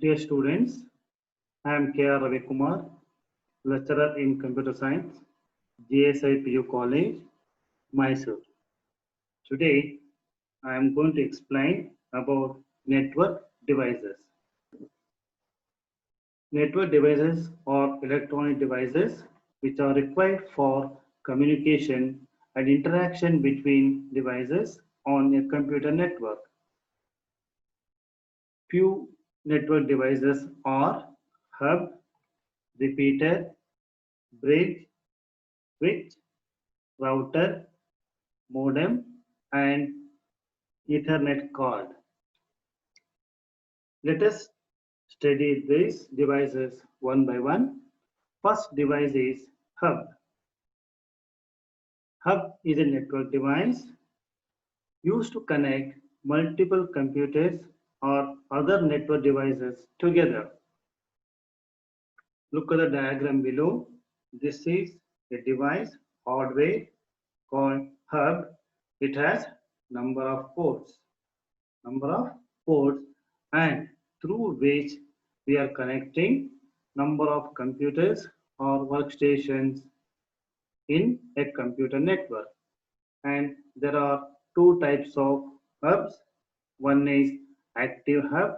Dear students, I am K.R. Ravi Kumar, lecturer in computer science, GSI PU College, Mysore. Today, I am going to explain about network devices. Network devices are electronic devices which are required for communication and interaction between devices on a computer network. Few network devices are hub, repeater, bridge, switch, router, modem, and Ethernet card. Let us study these devices one by one. First device is hub. Hub is a network device used to connect multiple computers or other network devices together. Look at the diagram below. This is a device hardware called hub. It has number of ports. Number of ports and through which we are connecting number of computers or workstations in a computer network. And there are two types of hubs. One is active hub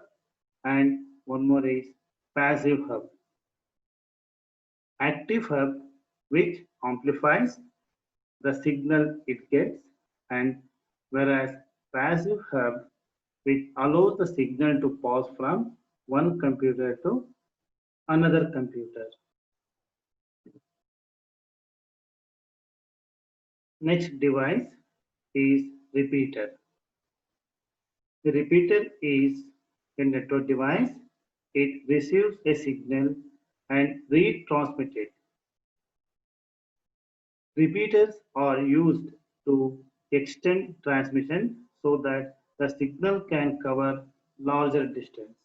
and one more is passive hub. Active hub which amplifies the signal it gets, and whereas passive hub which allows the signal to pass from one computer to another computer. Next device is repeater. The repeater is a network device. It receives a signal and retransmits it. Repeaters are used to extend transmission so that the signal can cover larger distance.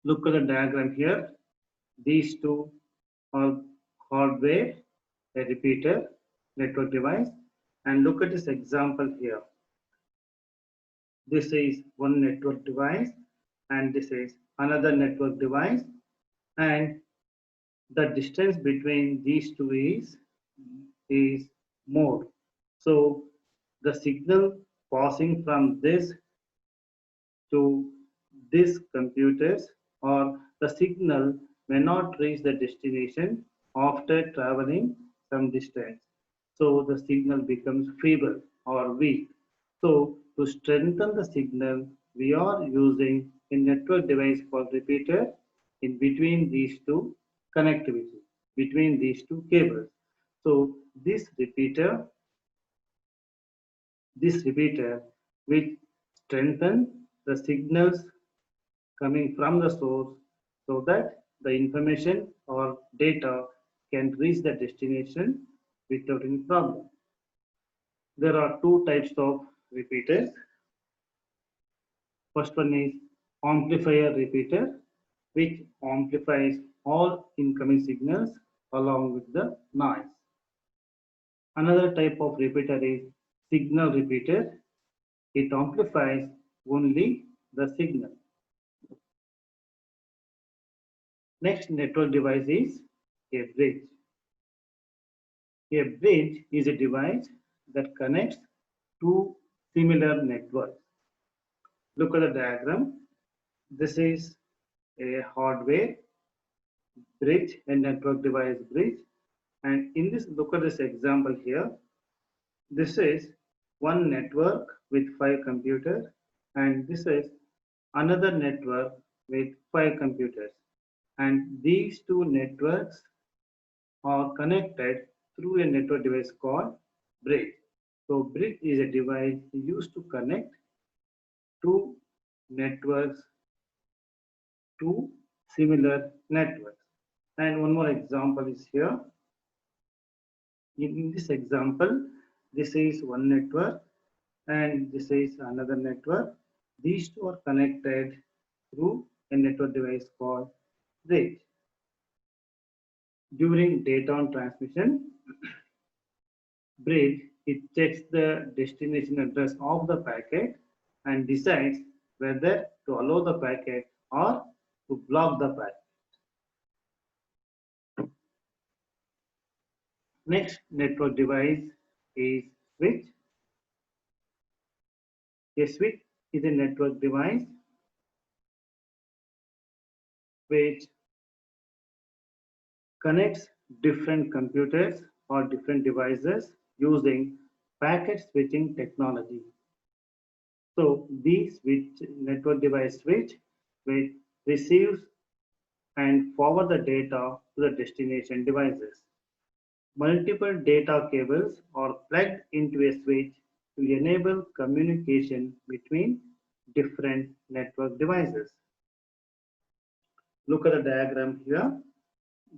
Look at the diagram here. These two are hardware, a repeater, network device, and look at this example here. This is one network device and this is another network device, and the distance between these two is more. So the signal passing from this to this computers or the signal may not reach the destination after traveling some distance. So the signal becomes feeble or weak. So to strengthen the signal, we are using a network device called repeater in between these two connectivity, between these two cables. So this repeater will strengthen the signals coming from the source so that the information or data can reach the destination without any problem. There are two types of repeaters. First one is amplifier repeater, which amplifies all incoming signals along with the noise. Another type of repeater is signal repeater. It amplifies only the signal. Next network device is a bridge. A bridge is a device that connects two similar networks. Look at the diagram. This is a hardware bridge and network device bridge. And in this, look at this example here. This is one network with 5 computers, and this is another network with 5 computers. And these two networks are connected through a network device called bridge. So bridge is a device used to connect two networks to similar networks. And one more example is here. In this example, this is one network and this is another network. These two are connected through a network device called bridge. During data transmission, bridge it checks the destination address of the packet and decides whether to allow the packet or to block the packet. Next network device is switch. A switch is a network device which connects different computers or different devices using packet switching technology. So these switch network device switch which receives and forward the data to the destination devices. Multiple data cables are plugged into a switch to enable communication between different network devices. Look at the diagram here.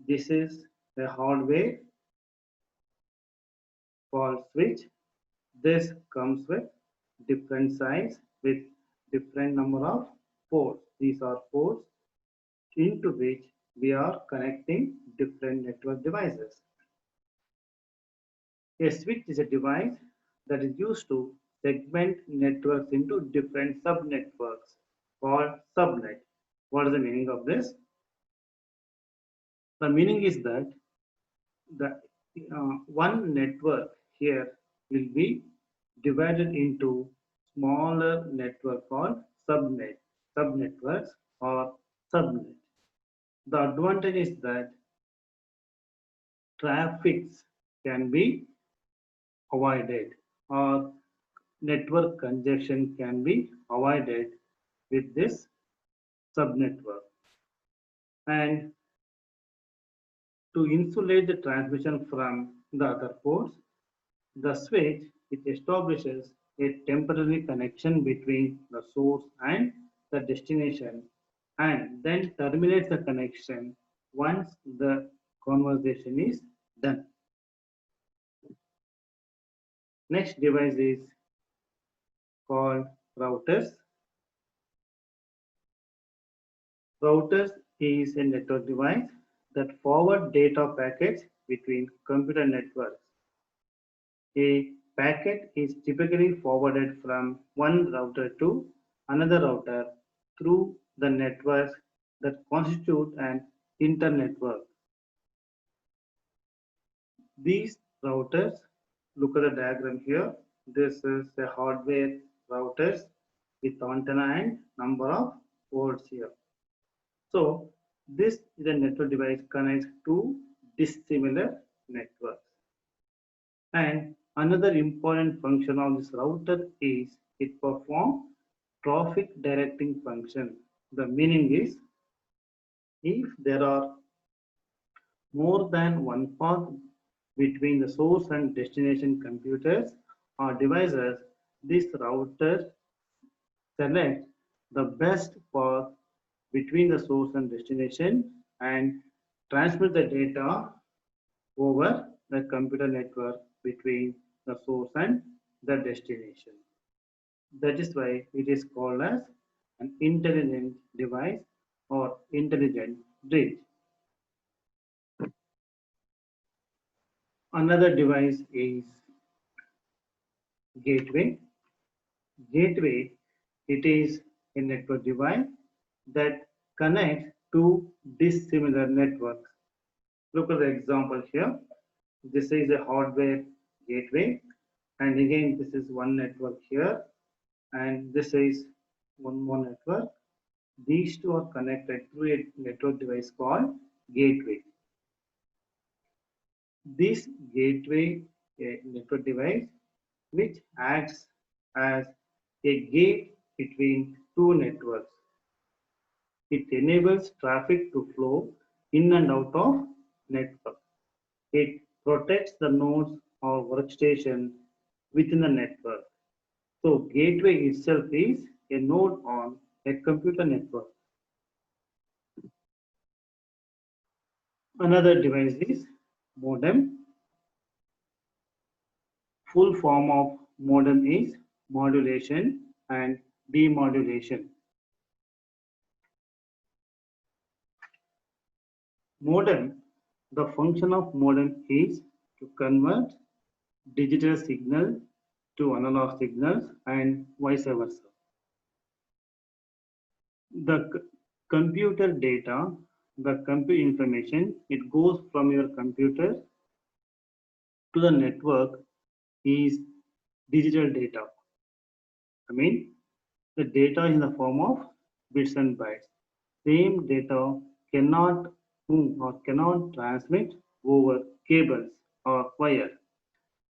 This is a hardware called switch. This comes with different size with different number of ports. These are ports into which we are connecting different network devices. A switch is a device that is used to segment networks into different subnetworks called subnet. What is the meaning of this? The meaning is that the one network here will be divided into smaller network called subnetworks or subnet. The advantage is that traffics can be avoided or network congestion can be avoided with this subnetwork. And to insulate the transmission from the other ports, the switch it establishes a temporary connection between the source and the destination and then terminates the connection once the conversation is done. Next device is called routers. Routers is a network device that forward data packets between computer networks. A packet is typically forwarded from one router to another router through the networks that constitute an internetwork. These routers, look at the diagram here. This is a hardware routers with antenna and number of ports here. So this is a network device connects to dissimilar networks. And another important function of this router is it performs traffic directing function. The meaning is if there are more than one path between the source and destination computers or devices, this router selects the best path between the source and destination and transmit the data over the computer network between the source and the destination. That is why it is called as an intelligent device or intelligent bridge. Another device is gateway. Gateway, it is a network device that connects two dissimilar networks. Look at the example here. This is a hardware gateway, and again, this is one network here, and this is one more network. These two are connected through a network device called gateway. This gateway a network device which acts as a gate between two networks. It enables traffic to flow in and out of network. It protects the nodes or workstation within the network. So gateway itself is a node on a computer network. Another device is modem. Full form of modem is modulation and demodulation. Modem, the function of modem is to convert digital signal to analog signals and vice versa. The computer data, the computer information, it goes from your computer to the network is digital data. I mean, the data in the form of bits and bytes. Same data cannot move or cannot transmit over cables or wire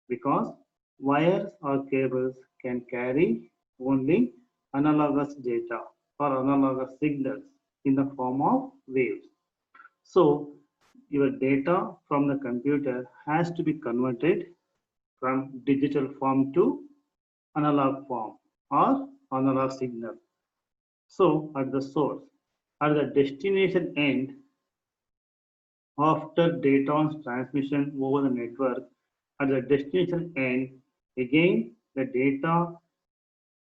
because wires or cables can carry only analogous data or analogous signals in the form of waves. So your data from the computer has to be converted from digital form to analog form or analog signal. So at the source, at the destination end, after data transmission over the network, at the destination end, again the data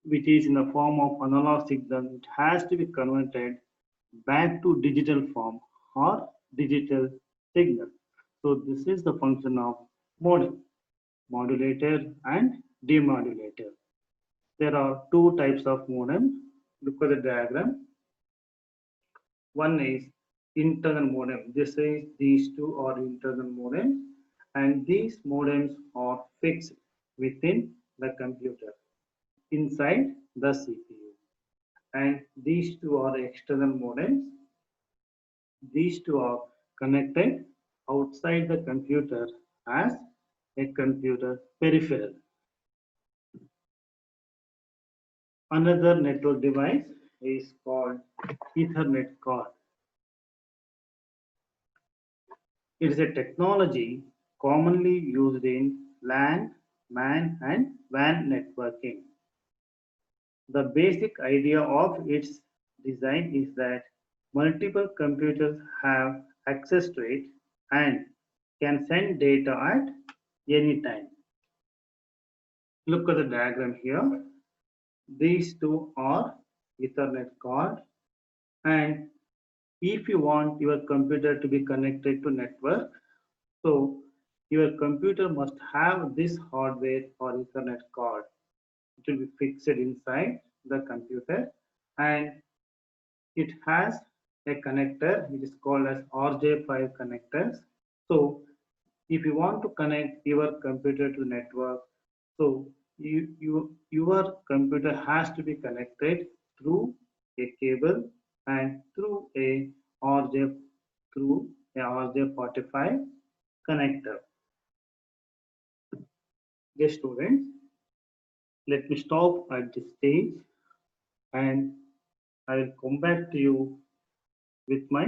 which is in the form of analog signal, it has to be converted back to digital form or digital signal. So this is the function of modem, modulator and demodulator. There are two types of modem. Look at the diagram. One is internal modem. This is these two are internal modems, and these modems are fixed within the computer inside the CPU. And these two are external modems. These two are connected outside the computer as a computer peripheral. Another network device is called Ethernet card. It is a technology commonly used in LAN, MAN, and WAN networking. The basic idea of its design is that multiple computers have access to it and can send data at any time. Look at the diagram here. These two are Ethernet card, and if you want your computer to be connected to network, so your computer must have this hardware or Ethernet card. It will be fixed inside the computer, and it has a connector which is called as RJ5 connectors. So if you want to connect your computer to network, so your computer has to be connected through a cable and through a RJ through a RJ45 connector. Yes, students, let me stop at this stage and I will come back to you with my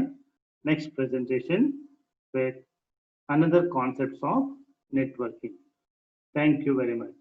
next presentation with another concepts of networking. Thank you very much.